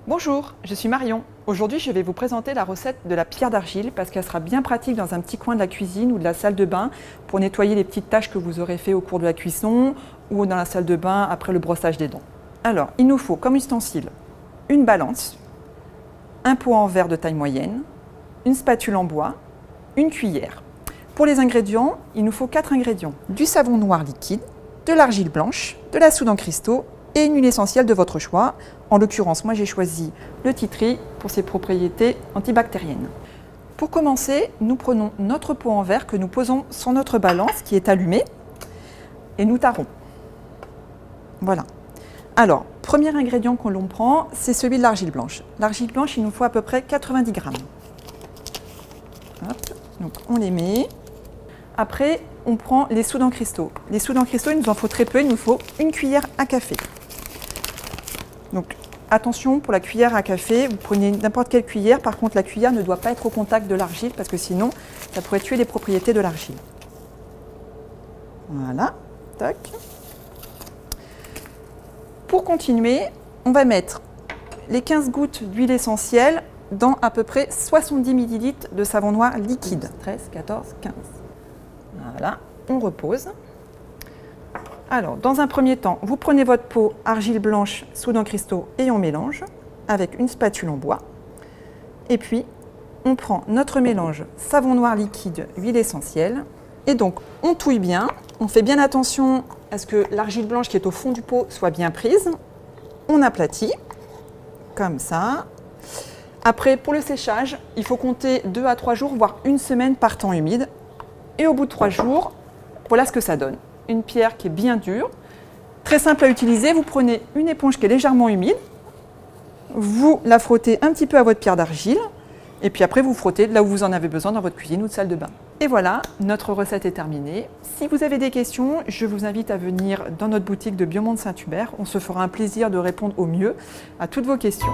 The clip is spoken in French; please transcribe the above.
Bonjour, je suis Marion. Aujourd'hui, je vais vous présenter la recette de la pierre d'argile parce qu'elle sera bien pratique dans un petit coin de la cuisine ou de la salle de bain pour nettoyer les petites taches que vous aurez fait au cours de la cuisson ou dans la salle de bain après le brossage des dents. Alors, il nous faut comme ustensile une balance, un pot en verre de taille moyenne, une spatule en bois, une cuillère. Pour les ingrédients, il nous faut 4 ingrédients. Du savon noir liquide, de l'argile blanche, de la soude en cristaux et une huile essentielle de votre choix. En l'occurrence, moi j'ai choisi le tea tree pour ses propriétés antibactériennes. Pour commencer, nous prenons notre pot en verre que nous posons sur notre balance qui est allumée et nous tarons. Voilà. Alors, premier ingrédient que l'on prend, c'est celui de l'argile blanche. L'argile blanche, il nous faut à peu près 90 grammes. Hop, donc on les met. Après, on prend les soudes en cristaux. Les soudes en cristaux, il nous en faut très peu, il nous faut une cuillère à café. Donc attention pour la cuillère à café, vous prenez n'importe quelle cuillère, par contre la cuillère ne doit pas être au contact de l'argile parce que sinon ça pourrait tuer les propriétés de l'argile. Voilà, tac. Pour continuer, on va mettre les 15 gouttes d'huile essentielle dans à peu près 70 ml de savon noir liquide. 13, 14, 15. Voilà, on repose. Alors, dans un premier temps, vous prenez votre pot argile blanche, soude en cristaux et on mélange avec une spatule en bois. Et puis, on prend notre mélange savon noir liquide, huile essentielle. Et donc, on touille bien. On fait bien attention à ce que l'argile blanche qui est au fond du pot soit bien prise. On aplatit, comme ça. Après, pour le séchage, il faut compter 2 à 3 jours, voire une semaine par temps humide. Et au bout de 3 jours, voilà ce que ça donne. Une pierre qui est bien dure, très simple à utiliser. Vous prenez une éponge qui est légèrement humide, vous la frottez un petit peu à votre pierre d'argile, et puis après vous frottez là où vous en avez besoin dans votre cuisine ou de salle de bain. Et voilà, notre recette est terminée. Si vous avez des questions, je vous invite à venir dans notre boutique de Biomonde Saint-Hubert. On se fera un plaisir de répondre au mieux à toutes vos questions.